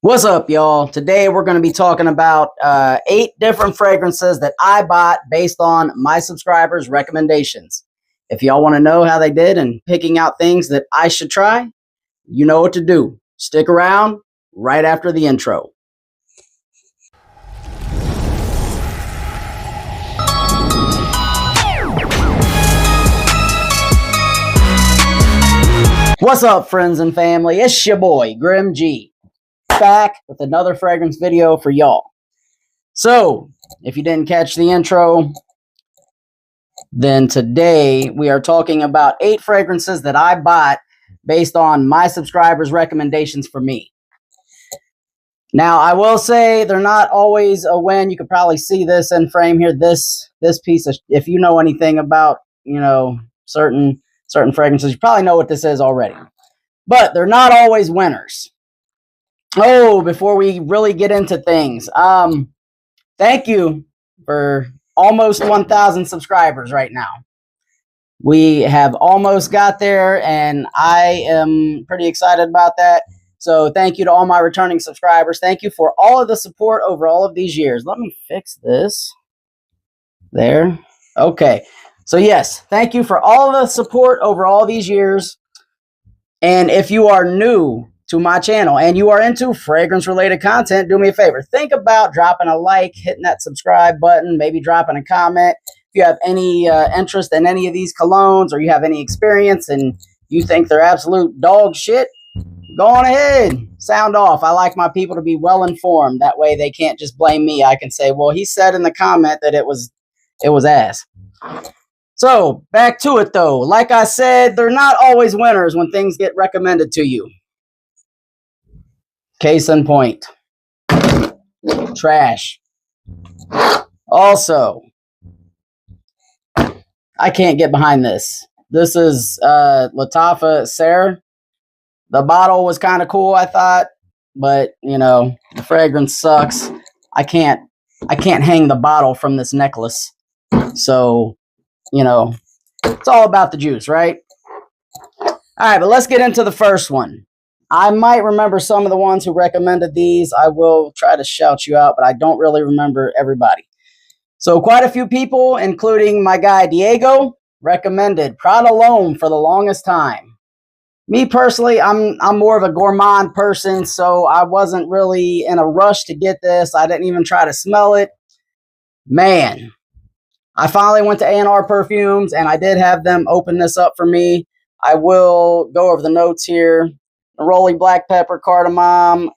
What's up, y'all? Today we're going to be talking about 8 different fragrances that I bought based on my subscribers' recommendations. If y'all want to know how they did in picking out things that I should try, you know what to do. Stick around right after the intro. What's up, friends and family? It's your boy, Grim G, back with another fragrance video for y'all. So, if you didn't catch the intro, then today we are talking about 8 fragrances that I bought based on my subscribers' recommendations for me. Now, I will say they're not always a win. You could probably see this in frame here. This piece of, if you know anything about, certain fragrances, you probably know what this is already. But they're not always winners. Oh, before we really get into things, thank you for almost 1,000 subscribers right now. We have almost got there, and I am pretty excited about that. So thank you to all my returning subscribers. Thank you for all of the support over all of these years. Let me fix this. There. Okay. So yes, thank you for all the support over all these years. And if you are new to my channel and you are into fragrance related content, do me a favor. Think about dropping a like, hitting that subscribe button, maybe dropping a comment. If you have any interest in any of these colognes, or you have any experience and you think they're absolute dog shit, go on ahead, sound off. I like my people to be well informed. That way they can't just blame me. I can say, well, he said in the comment that it was ass. So back to it though. Like I said, they're not always winners when things get recommended to you. Case in point. Trash. Also, I can't get behind this. This is Latafa Sarah. The bottle was kind of cool, I thought, but the fragrance sucks. I can't hang the bottle from this necklace. So, it's all about the juice, right? All right, but let's get into the first one. I might remember some of the ones who recommended these. I will try to shout you out, but I don't really remember everybody. So quite a few people, including my guy Diego, recommended Prada Homme for the longest time. Me personally, I'm more of a gourmand person, so I wasn't really in a rush to get this. I didn't even try to smell it. Man, I finally went to A&R Perfumes, and I did have them open this up for me. I will go over the notes here. Neroli black pepper, cardamom,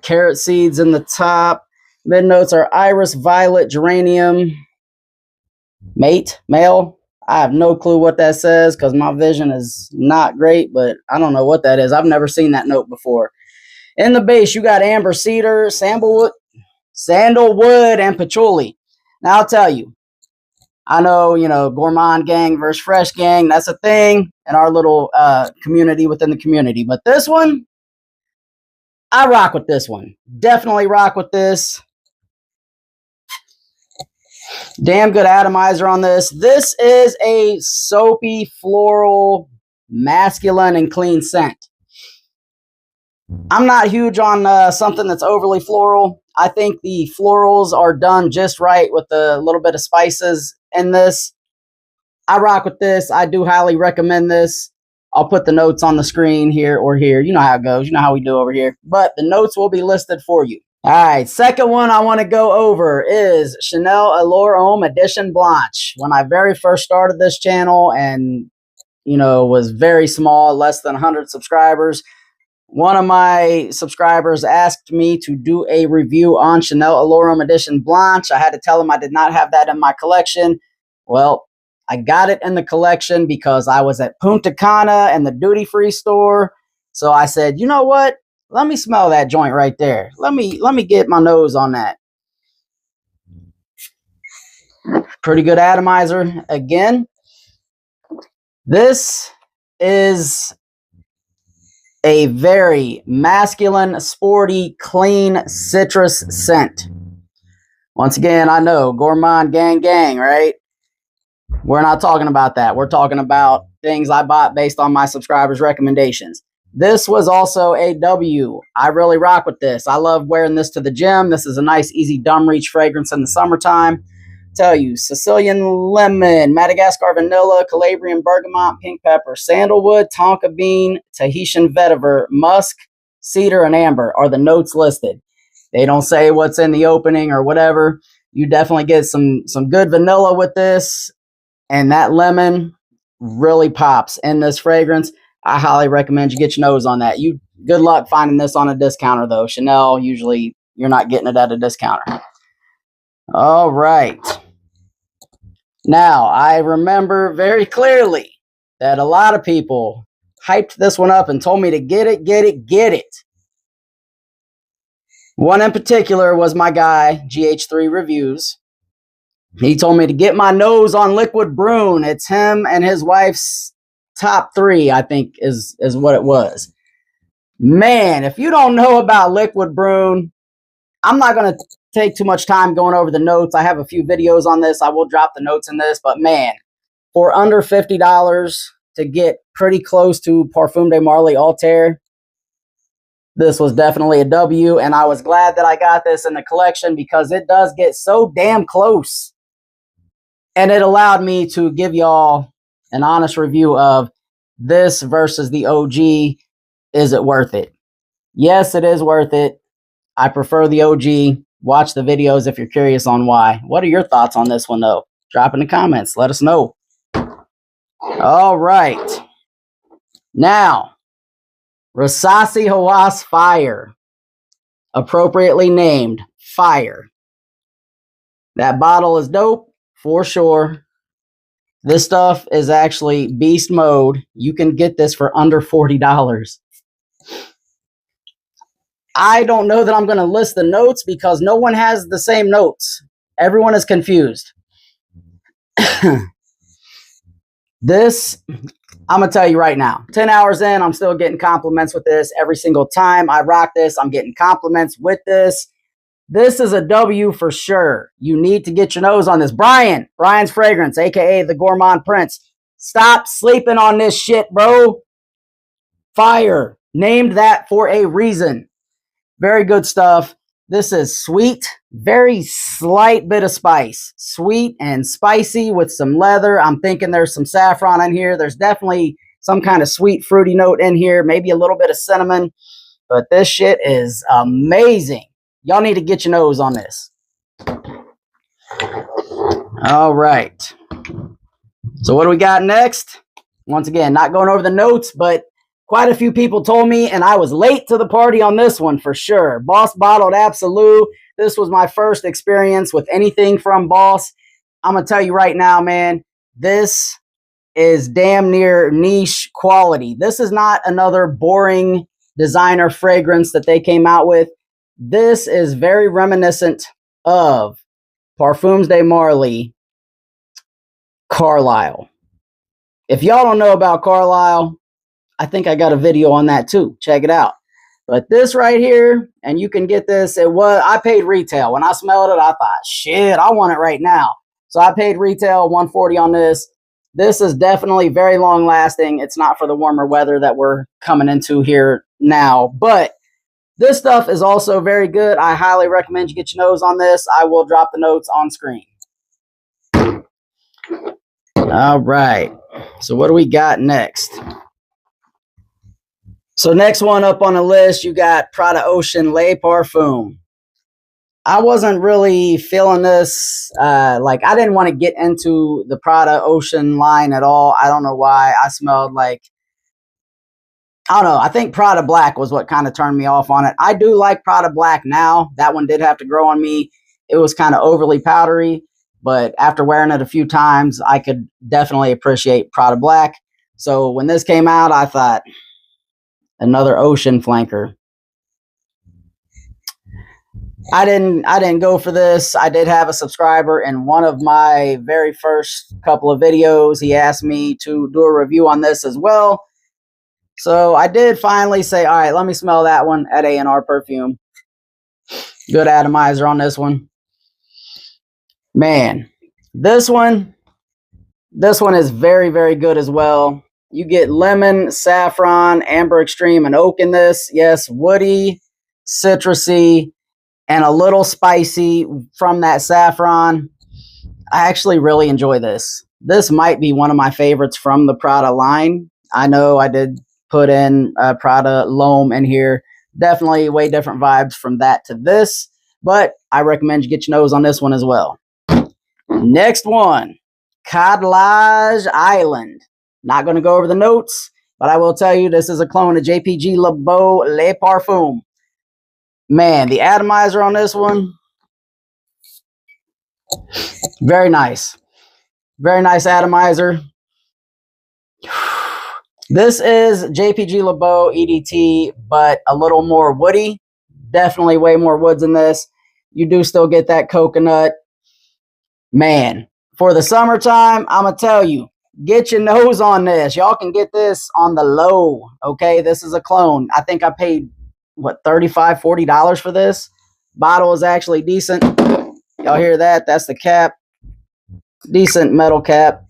carrot seeds in the top. Mid notes are iris, violet, geranium, male. I have no clue what that says because my vision is not great, but I don't know what that is. I've never seen that note before. In the base, you got amber, cedar, sandalwood, and patchouli. Now, I'll tell you, I know, gourmand gang versus fresh gang. That's a thing in our little community within the community. But this one, I rock with this one. Definitely rock with this. Damn good atomizer on this. This is a soapy, floral, masculine, and clean scent. I'm not huge on something that's overly floral. I think the florals are done just right with a little bit of spices in this. I rock with this. I do highly recommend this. I'll put the notes on the screen here or here. You know how it goes. You know how we do over here. But the notes will be listed for you. All right, second one I want to go over is Chanel Allure Homme Edition Blanche. When I very first started this channel and, was very small, less than 100 subscribers, one of my subscribers asked me to do a review on Chanel Allure Homme Edition Blanche. I had to tell him I did not have that in my collection. Well, I got it in the collection because I was at Punta Cana in the duty-free store. So I said, you know what? Let me smell that joint right there. Let me get my nose on that. Pretty good atomizer. Again, this is a very masculine, sporty, clean citrus scent. Once again, I know, gourmand gang, right? We're not talking about that. We're talking about things I bought based on my subscribers' recommendations. This was also a W. I really rock with this. I love wearing this to the gym. This is a nice, easy dumb reach fragrance in the summertime. Tell you, Sicilian lemon, Madagascar vanilla, Calabrian bergamot, pink pepper, sandalwood, tonka bean, Tahitian vetiver, musk, cedar, and amber are the notes listed. They don't say what's in the opening or whatever. You definitely get some good vanilla with this, and that lemon really pops in this fragrance. I highly recommend you get your nose on that. Good luck finding this on a discounter though. Chanel, usually you're not getting it at a discounter. All right. Now, I remember very clearly that a lot of people hyped this one up and told me to get it. One in particular was my guy, GH3 Reviews. He told me to get my nose on Liquid Brun. It's him and his wife's top 3, I think, is what it was. Man, if you don't know about Liquid Brun, I'm not going to take too much time going over the notes. I have a few videos on this. I will drop the notes in this, but man, for under $50 to get pretty close to Parfum de Marly Altair, this was definitely a W, and I was glad that I got this in the collection because it does get so damn close. And it allowed me to give y'all an honest review of this versus the OG. Is it worth it? Yes, it is worth it. I prefer the OG. Watch the videos if you're curious on why. What are your thoughts on this one, though? Drop in the comments. Let us know. All right. Now, Rasasi Hawas Fire. Appropriately named Fire. That bottle is dope, for sure. This stuff is actually beast mode. You can get this for under $40. I don't know that I'm going to list the notes because no one has the same notes. Everyone is confused. This, I'm going to tell you right now, 10 hours in, I'm still getting compliments with this. Every single time I rock this, I'm getting compliments with this. This is a W for sure. You need to get your nose on this. Brian's Fragrance, a.k.a. the Gourmand Prince. Stop sleeping on this shit, bro. Fire. Named that for a reason. Very good stuff. This is sweet, very slight bit of spice. Sweet and spicy with some leather. I'm thinking there's some saffron in here. There's definitely some kind of sweet, fruity note in here. Maybe a little bit of cinnamon. But this shit is amazing. Y'all need to get your nose on this. All right. So what do we got next? Once again, not going over the notes, but quite a few people told me, and I was late to the party on this one for sure. Boss bottled Absolu. This was my first experience with anything from Boss. I'm going to tell you right now, man, this is damn near niche quality. This is not another boring designer fragrance that they came out with. This is very reminiscent of Parfums de Marly Carlisle. If y'all don't know about Carlisle, I think I got a video on that too. Check it out. But this right here, and you can get this, I paid retail. When I smelled it, I thought, shit, I want it right now. So I paid retail, $140 on this. This is definitely very long lasting. It's not for the warmer weather that we're coming into here now. But this stuff is also very good. I highly recommend you get your nose on this. I will drop the notes on screen. All right. So what do we got next? So next one up on the list, you got Prada Ocean Le Parfum. I wasn't really feeling this. I didn't want to get into the Prada Ocean line at all. I don't know why. I smelled like, I don't know. I think Prada Black was what kind of turned me off on it. I do like Prada Black now. That one did have to grow on me. It was kind of overly powdery, but after wearing it a few times, I could definitely appreciate Prada Black. So when this came out, I thought, another ocean flanker. I didn't go for this. I did have a subscriber in one of my very first couple of videos. He asked me to do a review on this as well. So I did finally say, all right, let me smell that one at A&R Perfume. Good atomizer on this one. Man, this one is very, very good as well. You get lemon, saffron, amber extreme, and oak in this. Yes, woody, citrusy, and a little spicy from that saffron. I actually really enjoy this. This might be one of my favorites from the Prada line. I know I did put in Prada L'Homme in here. Definitely way different vibes from that to this, but I recommend you get your nose on this one as well. Next one, Khadlaj Island. Not going to go over the notes, but I will tell you this is a clone of JPG Le Beau Le Parfum. Man, the atomizer on this one, very nice. Very nice atomizer. This is JPG Le Beau EDT, but a little more woody. Definitely way more woods in this. You do still get that coconut. Man, for the summertime, I'm going to tell you, get your nose on this. Y'all can get this on the low, okay? This is a clone. I think I paid, what, $35, $40 for this? Bottle is actually decent. Y'all hear that? That's the cap. Decent metal cap.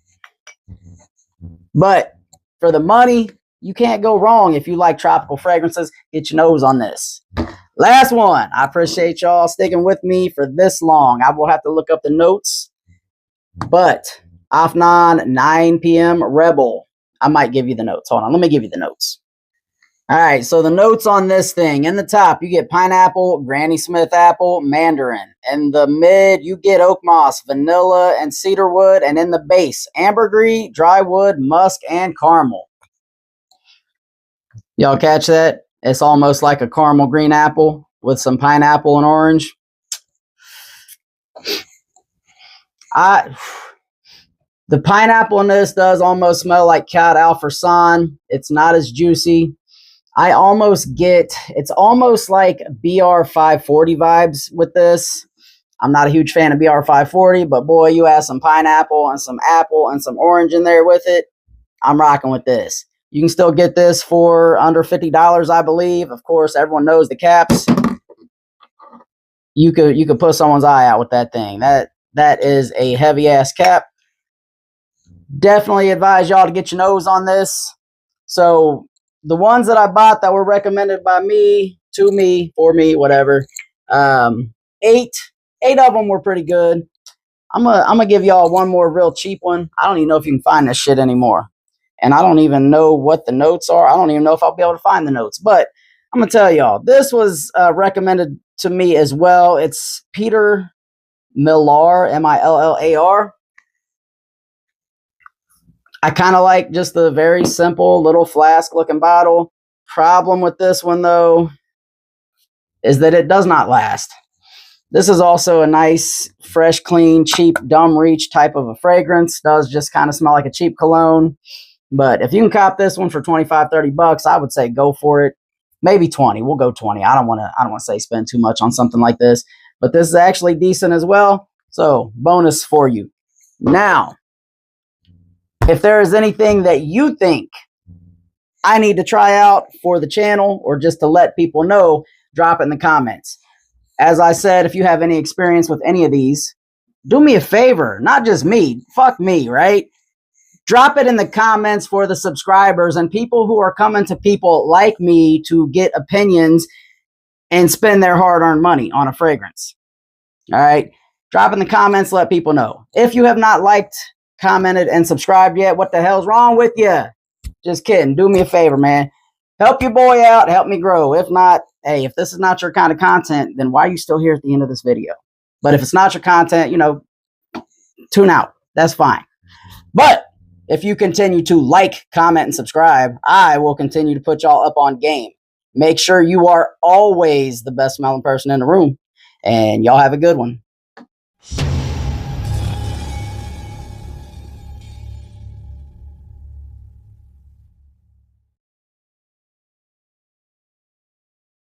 But for the money, you can't go wrong if you like tropical fragrances. Get your nose on this. Last one. I appreciate y'all sticking with me for this long. I will have to look up the notes. But Afnan 9 p.m. Rebel. I might give you the notes. Hold on. Let me give you the notes. All right. So the notes on this thing. In the top, you get pineapple, Granny Smith apple, mandarin. In the mid, you get oak moss, vanilla, and cedar wood. And in the base, ambergris, dry wood, musk, and caramel. Y'all catch that? It's almost like a caramel green apple with some pineapple and orange. The pineapple in this does almost smell like Cat Alfresan. It's not as juicy. I almost get, it's almost like BR 540 vibes with this. I'm not a huge fan of BR 540, but boy, you add some pineapple and some apple and some orange in there with it, I'm rocking with this. You can still get this for under $50, I believe. Of course, everyone knows the caps. You could put someone's eye out with that thing. That is a heavy ass cap. Definitely advise y'all to get your nose on this. So the ones that I bought that were recommended by me, to me, for me, whatever, eight of them were pretty good. I'm gonna give y'all one more real cheap one. I don't even know if you can find this shit anymore. And I don't even know what the notes are. I don't even know if I'll be able to find the notes. But I'm gonna tell y'all, this was recommended to me as well. It's Peter Millar, Millar. I kind of like just the very simple little flask looking bottle. Problem with this one though is that it does not last. This is also a nice, fresh, clean, cheap, dumb reach type of a fragrance. Does just kind of smell like a cheap cologne. But if you can cop this one for 25, 30 bucks, I would say go for it. Maybe 20. We'll go 20. I don't want to say spend too much on something like this. But this is actually decent as well. So bonus for you. Now, if there is anything that you think I need to try out for the channel or just to let people know, drop it in the comments. As I said, if you have any experience with any of these, do me a favor, not just me, fuck me, right? Drop it in the comments for the subscribers and people who are coming to people like me to get opinions and spend their hard-earned money on a fragrance. All right? Drop in the comments, let people know. If you have not liked, commented, and subscribed yet, what the hell's wrong with you? Just kidding. Do me a favor, man. Help your boy out. Help me grow. If not, hey, if this is not your kind of content, then why are you still here at the end of this video? But if it's not your content, you know, tune out. That's fine. But if you continue to like, comment, and subscribe, I will continue to put y'all up on game. Make sure you are always the best smelling person in the room. And y'all have a good one.